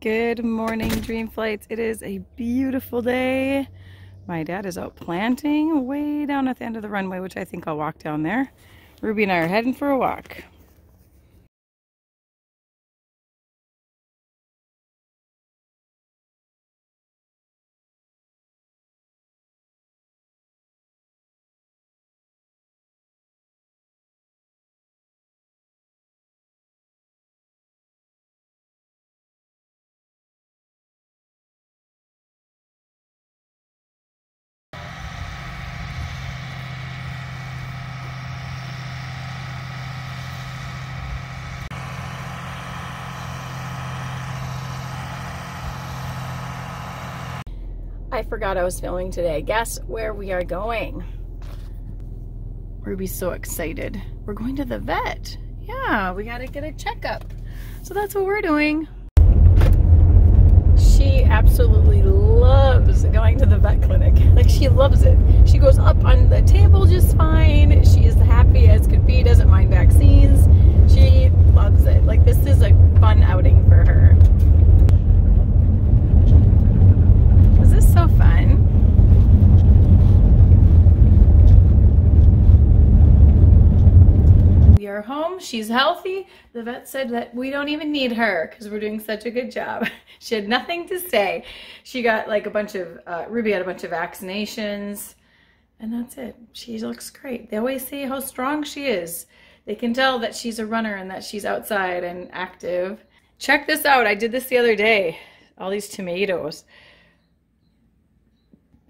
Good morning, Dream Flights. It is a beautiful day. My dad is out planting way down at the end of the runway, which I think I'll walk down there. Ruby and I are heading for a walk. I forgot I was filming today. Guess where we are going? Ruby's so excited. We're going to the vet. Yeah, we gotta get a checkup. So that's what we're doing. She absolutely loves going to the vet clinic. Like, she loves it. She goes up on the table just fine. She is happy as could be, doesn't mind vaccines. She loves it. Like, this is a fun outing for her. Is this so fun? We are home. She's healthy. The vet said that we don't even need her because we're doing such a good job. She had nothing to say. She got like a bunch of, Ruby had a bunch of vaccinations, and that's it. She looks great. They always say how strong she is. They can tell that she's a runner and that she's outside and active. Check this out. I did this the other day. All these tomatoes.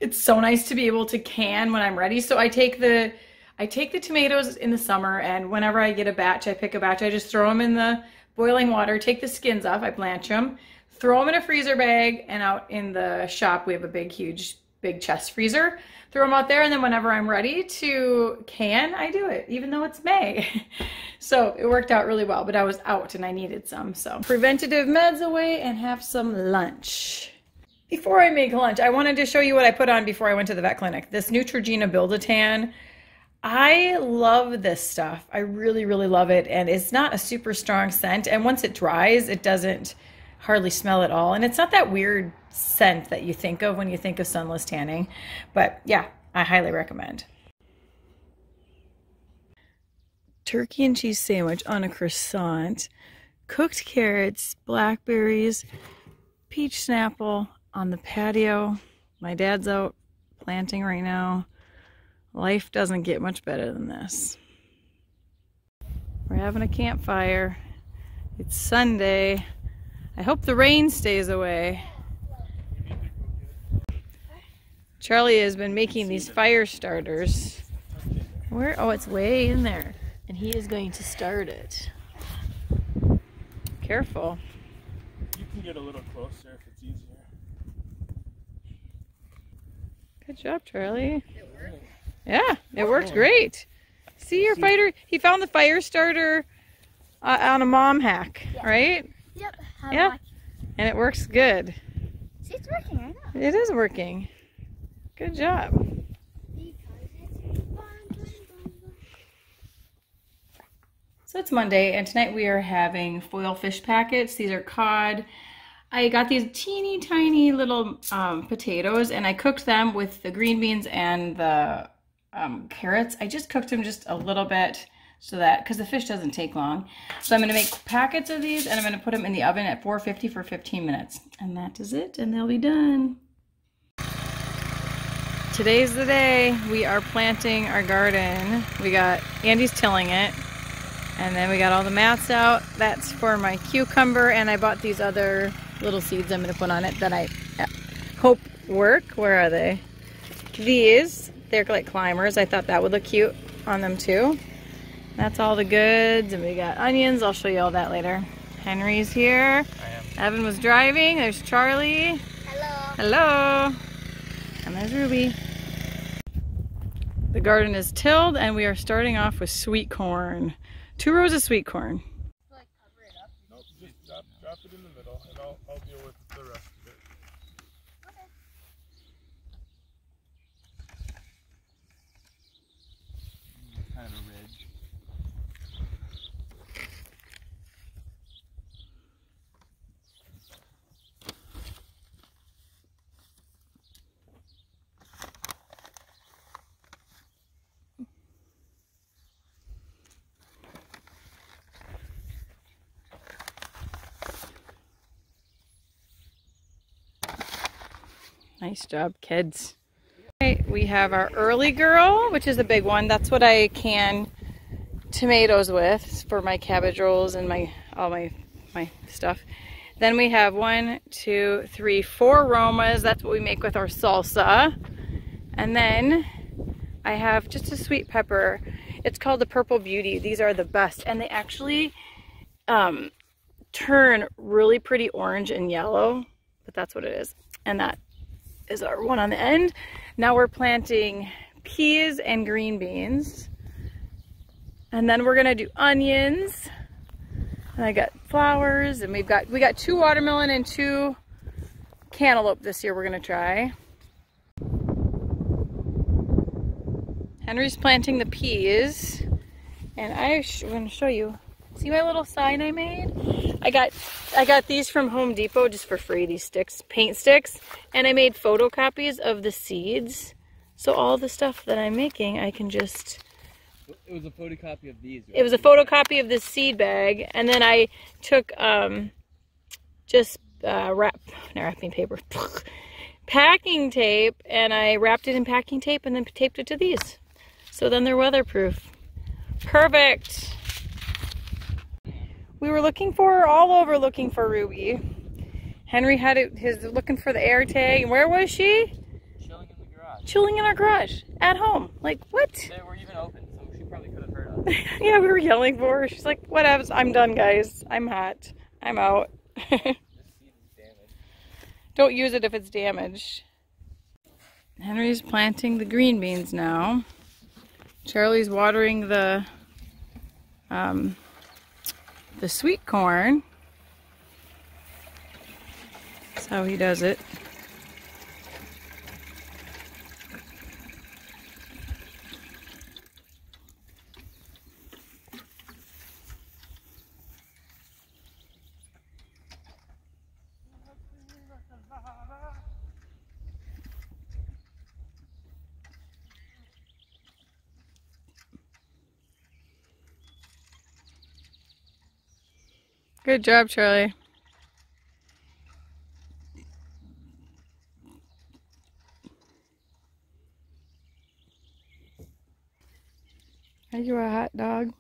It's so nice to be able to can when I'm ready. So I take the tomatoes in the summer, and whenever I get a batch, I pick a batch, I just throw them in the boiling water, take the skins off, I blanch them, throw them in a freezer bag, and out in the shop we have a big chest freezer. Throw them out there, and then whenever I'm ready to can, I do it, even though it's May. So it worked out really well, but I was out and I needed some. So preventative meds away and have some lunch. Before I make lunch, I wanted to show you what I put on before I went to the vet clinic. This Neutrogena Build-A-Tan. I love this stuff. I really, really love it. And it's not a super strong scent. And once it dries, it doesn't hardly smell at all. And it's not that weird scent that you think of when you think of sunless tanning. But yeah, I highly recommend. Turkey and cheese sandwich on a croissant. Cooked carrots, blackberries, peach Snapple on the patio. My dad's out planting right now. Life doesn't get much better than this. We're having a campfire. It's Sunday. I hope the rain stays away. Charlie has been making these fire starters. Where? Oh, it's way in there. And he is going to start it. Careful. You can get a little closer if it's easier. Good job, Charlie. Yeah, it worked great. See your fighter? He found the fire starter on a mom hack, right? Yep. Yeah, and it works good. See, it's working right now. It is working. Good job. So it's Monday, and tonight we are having foil fish packets. These are cod. I got these teeny tiny little potatoes, and I cooked them with the green beans and the carrots. I just cooked them just a little bit so that, because the fish doesn't take long. So I'm going to make packets of these, and I'm going to put them in the oven at 450 for 15 minutes. And that is it, and they'll be done. Today's the day. We are planting our garden. We got, Andy's tilling it. And then we got all the mats out. That's for my cucumber, and I bought these other little seeds I'm going to put on it that I hope work. Where are they? These, they're like climbers. I thought that would look cute on them too. That's all the goods, and we got onions. I'll show you all that later. Henry's here. Evan was driving. There's Charlie. Hello. Hello. And there's Ruby. The garden is tilled, and we are starting off with sweet corn. 2 rows of sweet corn. Like cover it up. Nope, just drop it in the middle, and I'll deal with the rest of it. Okay. Kind of a ridge. Nice job, kids. Right, we have our early girl, which is a big one. That's what I can tomatoes with for my cabbage rolls and all my stuff. Then we have 1, 2, 3, 4 Romas. That's what we make with our salsa. And then I have just a sweet pepper. It's called the Purple Beauty. These are the best, and they actually turn really pretty orange and yellow, but that's what it is. And that is our one on the end. Now we're planting peas and green beans, and then we're gonna do onions. And I got flowers, and we got 2 watermelon and 2 cantaloupe this year we're gonna try. Henry's planting the peas, and I'm gonna show you. See my little sign I made? I got these from Home Depot just for free, these sticks, paint sticks, and I made photocopies of the seeds. So all the stuff that I'm making, I can just... It was a photocopy of these, right? It was a photocopy of this seed bag, and then I took wrapping paper, packing tape, and I wrapped it in packing tape and then taped it to these. So then they're weatherproof. Perfect. We were all over looking for Ruby. Henry had his looking for the air tag, and where was she? Chilling in the garage. Chilling in our garage, at home. Like, what? They were even open, so she probably could have heard us. Yeah, we were yelling for her. She's like, whatever, I'm done, guys. I'm hot. I'm out. This seed is damaged. Don't use it if it's damaged. Henry's planting the green beans now. Charlie's watering the sweet corn. That's how he does it. Good job, Charlie. Are you a hot dog?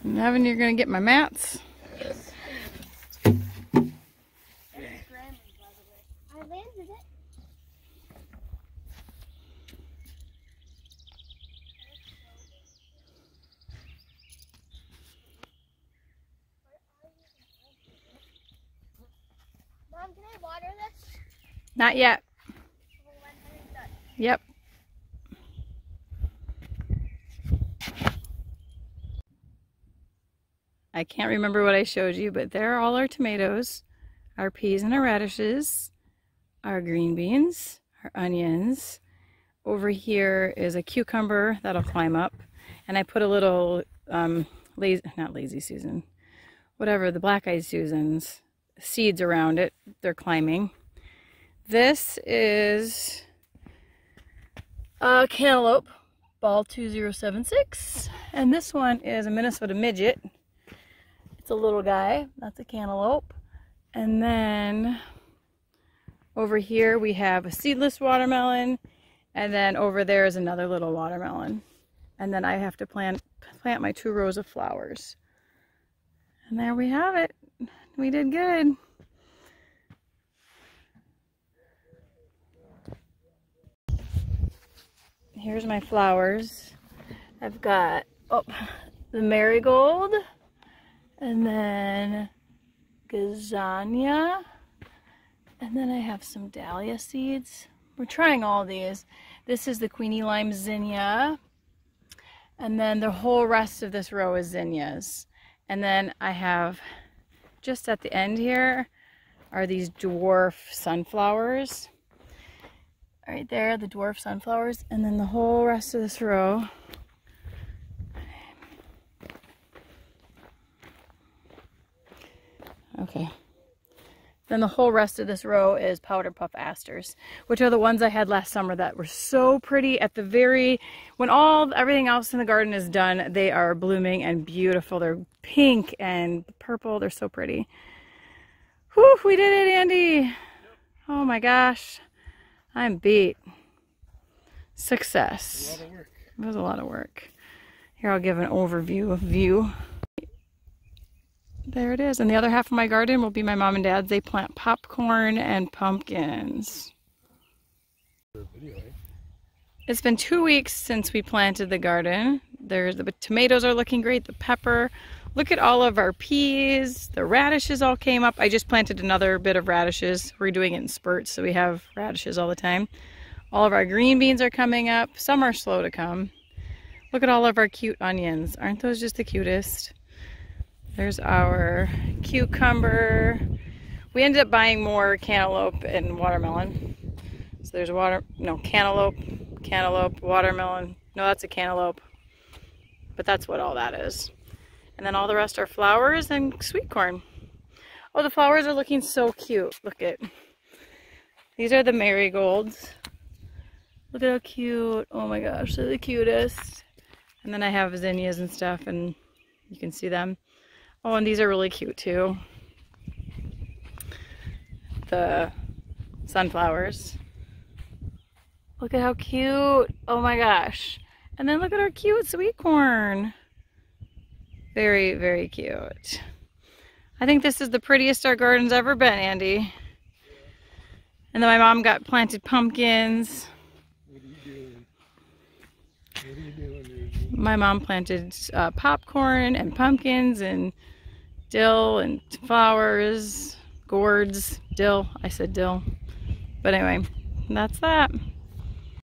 And Evan, you're gonna get my mats. It's scrambling, by the way. I landed it. Mom, can I water this? Not yet. When Henry's done. Yep. I can't remember what I showed you, but there are all our tomatoes, our peas and our radishes, our green beans, our onions. Over here is a cucumber that'll climb up. And I put a little, not Lazy Susan, whatever, the Black-Eyed Susans, seeds around it. They're climbing. This is a cantaloupe, ball 2076. And this one is a Minnesota midget. It's a little guy. That's a cantaloupe. And then over here we have a seedless watermelon. And then over there is another little watermelon. And then I have to plant my 2 rows of flowers. And there we have it. We did good. Here's my flowers. I've got the marigold, and then gazania, and then I have some dahlia seeds. We're trying all these. This is the Queenie Lime zinnia, and then the whole rest of this row is zinnias. And then I have, just at the end here, are these dwarf sunflowers. Right there, the dwarf sunflowers, and then the whole rest of this row. Okay. Then the whole rest of this row is powder puff asters, which are the ones I had last summer that were so pretty. At the when everything else in the garden is done, they are blooming and beautiful. They're pink and purple. They're so pretty. Whew, we did it, Andy. Oh Oh my gosh. I'm beat. Success. A lot of work. It was a lot of work. Here, I'll give an overview of view. There it is. And the other half of my garden will be my mom and dad's. They plant popcorn and pumpkins. Video, eh? It's been 2 weeks since we planted the garden. The tomatoes are looking great, the pepper. Look at all of our peas. The radishes all came up. I just planted another bit of radishes. We're doing it in spurts, so we have radishes all the time. All of our green beans are coming up. Some are slow to come. Look at all of our cute onions. Aren't those just the cutest? There's our cucumber. We ended up buying more cantaloupe and watermelon. So there's cantaloupe, watermelon. No, that's a cantaloupe. But that's what all that is. And then all the rest are flowers and sweet corn. Oh, the flowers are looking so cute. Look at. These are the marigolds. Look at how cute. Oh my gosh, they're the cutest. And then I have zinnias and stuff, and you can see them. Oh, and these are really cute too. The sunflowers. Look at how cute. Oh my gosh. And then look at our cute sweet corn. Very, very cute. I think this is the prettiest our garden's ever been, Andy. And then my mom got planted pumpkins. What are you doing? What are you doing, Ruby? My mom planted popcorn and pumpkins and dill and flowers, gourds, dill. I said dill. But anyway, that's that.